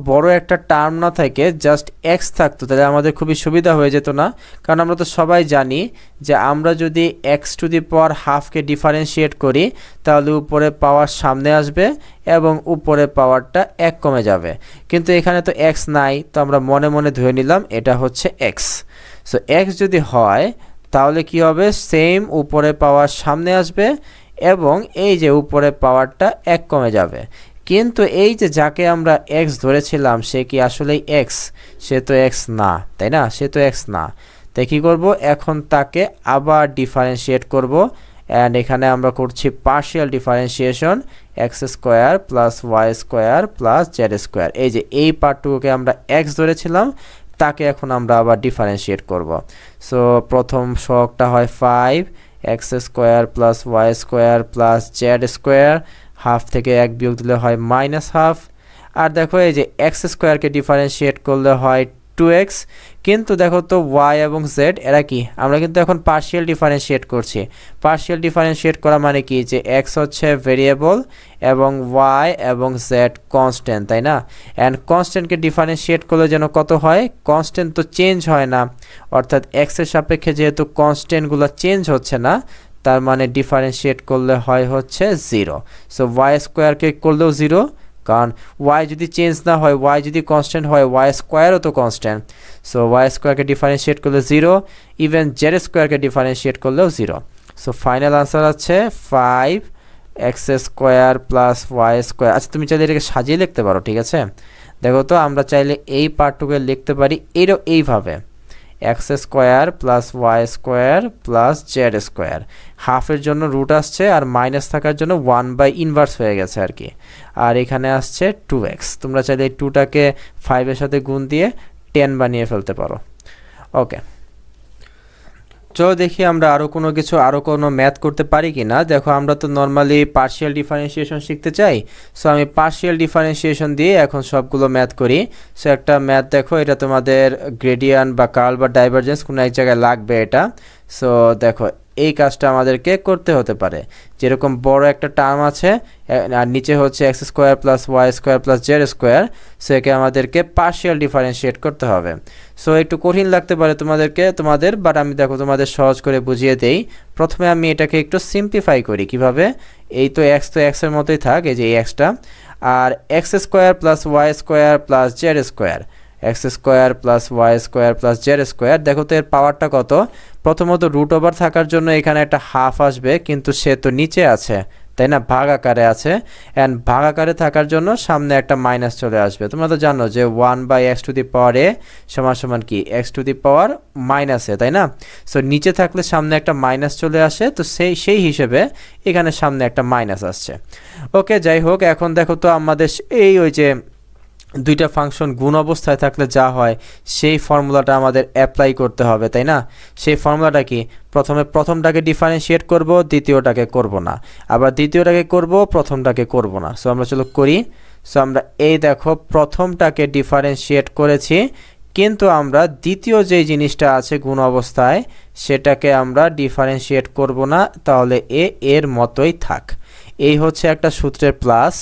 বড় একটা টার্ম না থাকে, জাস্ট এক্স থাকতো, তাহলে আমাদের খুবই সুবিধা হয়ে যেত না? কারণ আমরা তো সবাই জানি যে আমরা যদি x⁻½ ডিফারেন্সিয়েট করি তাহলে উপরে পাওয়ার সামনে আসবে এবং উপরে পাওয়ারটা 1 কমে যাবে। কিন্তু এখানে তো এক্স নাই, তো আমরা মনে মনে ধরে নিলাম এটা হচ্ছে এক্স। সো এক্স যদি হয় তাহলে কি হবে? সেম উপরে পাওয়ার সামনে আসবে এবং এই যে উপরে পাওয়ারটা 1 কমে যাবে। কিন্তু এই যে যাকে আমরা এক্স ধরেছিলাম সে কি আসলেই এক্স? সে তো এক্স না, তাই না? সে তো এক্স না। তাই কী করবো? এখন তাকে আবার ডিফারেন্সিয়েট করব, অ্যান্ড এখানে আমরা করছি partial differentiation, x² + y² + z²। এই যে এই পার্টটুকুকে আমরা এক্স ধরেছিলাম তাকে এখন আমরা আবার ডিফারেন্সিয়েট করব। সো প্রথম সহগটা হয় 5x² + y² + z², হাফ থেকে 1 বিয়োগ দিলে হয় -½ আর দেখো এই যে x² ডিফারেন্সিয়েট করলে হয় 2x। কিন্তু দেখো তো y এবং z এরা কি? আমরা কিন্তু এখন পার্শিয়াল ডিফারেন্সিয়েট করছি। পার্শিয়াল ডিফারেন্সিয়েট করা মানে কি? যে x হচ্ছে ভেরিয়েবল এবং y এবং z কনস্ট্যান্ট, তাই না? অ্যান্ড কনস্ট্যান্টকে ডিফারেন্সিয়েট করলে যেন কত হয়? কনস্ট্যান্ট তো চেঞ্জ হয় না, অর্থাৎ x এর সাপেক্ষে যেহেতু কনস্ট্যান্টগুলো চেঞ্জ হচ্ছে না, তার মানে ডিফারেন্সিয়েট করলে হয় হচ্ছে 0। সো y² করলেও 0, কারণ y যদি চেঞ্জ না হয়, y যদি কনস্ট্যান্ট হয়, y² তো কনস্ট্যান্ট। সো y² ডিফারেন্সিয়েট করলে 0, ইভেন z² ডিফারেন্সিয়েট করলেও 0। সো ফাইনাল আনসার আছে 5x² + y²। আচ্ছা তুমি চাইলে এটাকে সাজিয়ে লিখতে পারো, ঠিক আছে? দেখো তো আমরা চাইলে এই পার্টটুকু লিখতে পারি এইভাবে, x² + y² + z²। হাফের জন্য রুট আসছে আর মাইনাস থাকার জন্য 1/ইনভার্স হয়ে গেছে আর কি। আর এখানে আসছে 2x। তোমরা চাইলে এই 2টাকে 5 এর সাথে গুণ দিয়ে 10 বানিয়ে ফেলতে পারো। ওকে, চলো দেখি আমরা আরও কোনো ম্যাথ করতে পারি কি না। দেখো আমরা তো নর্মালি পার্শিয়াল ডিফারেন্সিয়েশন শিখতে চাই। সো আমি পার্শিয়াল ডিফারেন্সিয়েশন দিয়ে এখন সবগুলো ম্যাথ করি। সো একটা ম্যাথ দেখো, এটা তোমাদের গ্রেডিয়ান্ট বা কার্ল বা ডাইভারজেন্স কোনো এক জায়গায় লাগবে এটা। সো দেখো এই কাজটা আমাদেরকে করতে হতে পারে, যেরকম বড় একটা টার্ম আছে আর নিচে হচ্ছে x² + y² + z²। সো একে আমাদেরকে পার্শিয়াল ডিফারেন্সিয়েট করতে হবে। সো একটু কঠিন লাগতে পারে তোমাদের, বাট আমি দেখো তোমাদের সহজ করে বুঝিয়ে দেই। প্রথমে আমি এটাকে একটু সিম্পলিফাই করি। কিভাবে? এই তো x এর মতোই থাক, এই যে এই xটা, আর x² + y² + z², x² + y² + z²। দেখো তো এর পাওয়ারটা কত? প্রথমত √ওভার থাকার জন্য এখানে একটা হাফ আসবে, কিন্তু সে তো নিচে আছে, তাই না? ভাগ আকারে আছে, অ্যান্ড ভাগ আকারে থাকার জন্য সামনে একটা মাইনাস চলে আসবে। তোমরা তো জানো যে 1/x⁴ সমান কি? x⁻⁻, তাই না? সো নিচে থাকলে সামনে একটা মাইনাস চলে আসে, তো সেই হিসেবে এখানে সামনে একটা মাইনাস আসছে। ওকে, যাই হোক, এখন দেখো তো আমাদের ওই যে দুইটা ফাংশন গুণ অবস্থায় থাকলে যা হয় সেই ফর্মুলাটা আমাদের অ্যাপ্লাই করতে হবে, তাই না? সেই ফর্মুলাটা কি? প্রথমে প্রথমটাকে ডিফারেন্সিয়েট করব, দ্বিতীয়টাকে করব না, আবার দ্বিতীয়টাকে করব, প্রথমটাকে করব না। সো আমরা চলো করি। সো আমরা এই দেখো প্রথমটাকে ডিফারেন্সিয়েট করেছি, কিন্তু আমরা দ্বিতীয় যে জিনিসটা আছে গুণ অবস্থায় সেটাকে আমরা ডিফারেন্সিয়েট করব না, তাহলে এর মতোই থাক। এই হচ্ছে একটা সূত্রের প্লাস।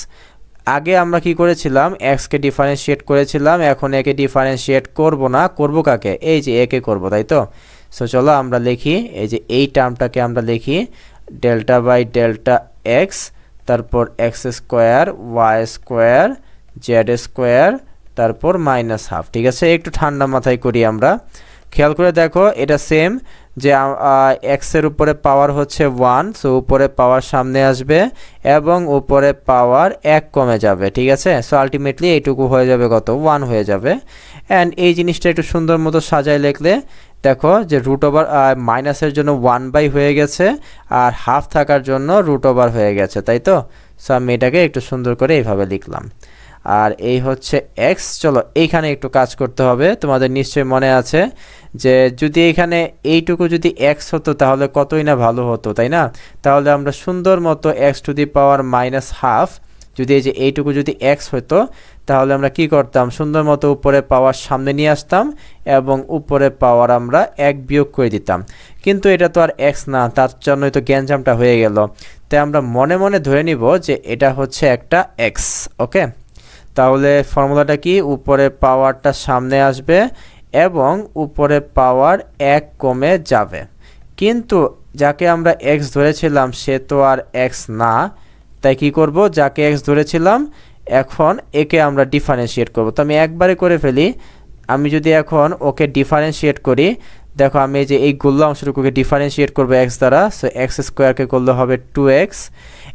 আগে আমরা কি করেছিলাম? এক্সকে ডিফারেন্সিয়েট করেছিলাম, এখন একে ডিফারেন্সিয়েট করব না, করব কাকে? এই যে একে করব, তাই তো? সো চলো আমরা লিখি, এই যে এই টার্মটাকে আমরা লিখি ডেল্টা বাই ডেল্টা এক্স, তারপর X square Y square Z square, তারপর মাইনাস হাফ। ঠিক আছে, একটু ঠান্ডা মাথায় করি আমরা। খেয়াল করে দেখো এটা সেম, যে এক্সের উপরে পাওয়ার হচ্ছে 1, সো উপরে পাওয়ার সামনে আসবে এবং উপরে পাওয়ার 1 কমে যাবে। ঠিক আছে, সো আলটিমেটলি এইটুকু হয়ে যাবে কত? 1 হয়ে যাবে। অ্যান্ড এই জিনিসটা একটু সুন্দর মতো সাজায় লিখলে দেখো যে রুট ওভার মাইনাসের জন্য 1/, হয়ে গেছে, আর হাফ থাকার জন্য রুট ওভার হয়ে গেছে, তাই তো? সো আমি এটাকে একটু সুন্দর করে এইভাবে লিখলাম। আর এই হচ্ছে এক্স। চলো এইখানে একটু কাজ করতে হবে। তোমাদের নিশ্চয়ই মনে আছে যে যদি এখানে এইটুকু যদি এক্স হতো তাহলে কতই না ভালো হতো, তাই না? তাহলে আমরা সুন্দর মতো x to the power minus half, যদি এই যে এইটুকু যদি এক্স হতো তাহলে আমরা কি করতাম? সুন্দর মতো উপরে পাওয়ার সামনে নিয়ে আসতাম এবং উপরে পাওয়ার আমরা 1 বিয়োগ করে দিতাম। কিন্তু এটা তো আর এক্স না, তার জন্যই তো গ্যাঞ্জামটা হয়ে গেল। তাই আমরা মনে মনে ধরে নিব যে এটা হচ্ছে একটা এক্স। ওকে, তাহলে ফর্মুলাটা কি? উপরে পাওয়ারটা সামনে আসবে এবং উপরে পাওয়ার 1 কমে যাবে। কিন্তু যাকে আমরা এক্স ধরেছিলাম সে তো আর এক্স না, তাই কি করব? যাকে এক্স ধরেছিলাম এখন একে আমরা ডিফারেন্সিয়েট করব। তো আমি একবারে করে ফেলি। আমি যদি এখন ওকে ডিফারেন্সিয়েট করি, দেখো আমি এই যে এই গোল্লা অংশটুকুকে ডিফারেন্সিয়েট করব এক্স দ্বারা। সো এক্স স্কোয়ারকে করলে হবে 2x,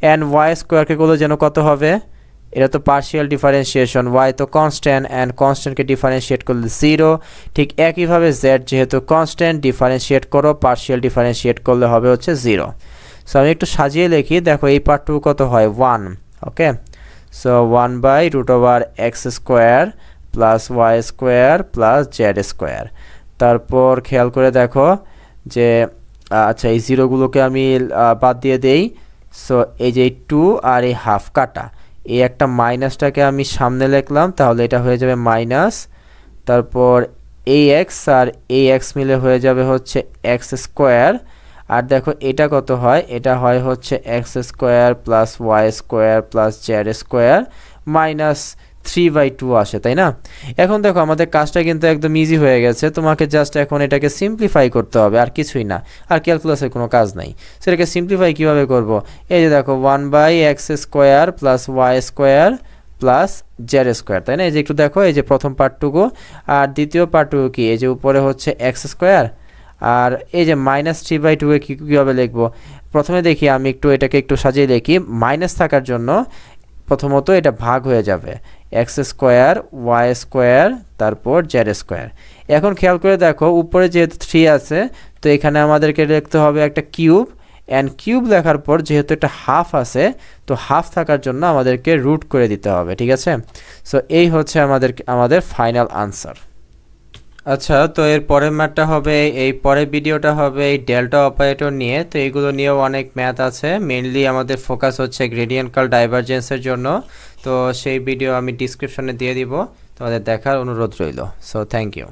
অ্যান্ড ওয়াই স্কোয়ারকে করলে যেন কত হবে? এটা তো পার্শিয়াল ডিফারেন্সিয়েশন, ওয়াই তো কনস্ট্যান্ট, অ্যান্ড কনস্ট্যান্টকে ডিফারেন্সিয়েট করলে 0। ঠিক একইভাবে জেড যেহেতু কনস্ট্যান্ট, ডিফারেন্সিয়েট করো, পার্শিয়াল ডিফারেন্সিয়েট করলে হবে হচ্ছে 0। সো আমি একটু সাজিয়ে লিখি, দেখো এই পার্টটুকু কত হয়? 1। Okay, so 1/√x square plus Y square plus Z square. তারপর খেয়াল করে দেখো যে আচ্ছা এই জিরোগুলোকে আমি বাদ দিয়ে দেই। সো এই যে 2 আর এই হাফ কাটা, এই একটা মাইনাসটাকে আমি সামনে লিখলাম, তাহলে এটা হয়ে যাবে মাইনাস, তারপর এই এক্স আর এই এক্স মিলে হয়ে যাবে হচ্ছে এক্স স্কোয়ার। আর দেখো এটা কত হয়? এটা হয় হচ্ছে X square plus Y square plus Z square minus 3/2 আসে, তাই না? এখন দেখো আমাদের কাজটা কিন্তু একদম ইজি হয়ে গেছে। তোমাকে জাস্ট এখন এটাকে সিম্পলিফাই করতে হবে, আর কিছুই না, আর ক্যালকুলাসের কোনো কাজ নাই। সেটাকে সিম্পলিফাই কীভাবে করব? এই যে দেখো 1/x square plus Y square plus Z square, তাই না? এই যে একটু দেখো এই যে প্রথম পার্টটুকু, আর দ্বিতীয় পার্টটুকু কি? এই যে উপরে হচ্ছে এক্স স্কোয়ার, আর এই যে মাইনাস 3/2 কীভাবে লিখবো? প্রথমে দেখি আমি একটু এটাকে একটু সাজিয়ে লিখি। মাইনাস থাকার জন্য প্রথমত এটা ভাগ হয়ে যাবে, এক্স স্কোয়ার ওয়াই স্কোয়ার তারপর জেড স্কোয়ার। এখন খেয়াল করে দেখো উপরে যেহেতু 3 আছে, তো এখানে আমাদেরকে লিখতে হবে একটা কিউব, অ্যান্ড কিউব লেখার পর যেহেতু একটা হাফ আছে, তো হাফ থাকার জন্য আমাদেরকে রুট করে দিতে হবে। ঠিক আছে, সো এই হচ্ছে আমাদের ফাইনাল আনসার। আচ্ছা, তো এর পরের ম্যাথটা হবে, এই পরের ভিডিওটা হবে এই ডেল্টা অপারেটর নিয়ে। তো এইগুলো নিয়েও অনেক ম্যাথ আছে, মেইনলি আমাদের ফোকাস হচ্ছে গ্রেডিয়েন্ট কার্ল ডাইভারজেন্সের জন্য। তো সেই ভিডিও আমি ডিসক্রিপশনে দিয়ে দিব, তোমাদের দেখার অনুরোধ রইল। So thank you.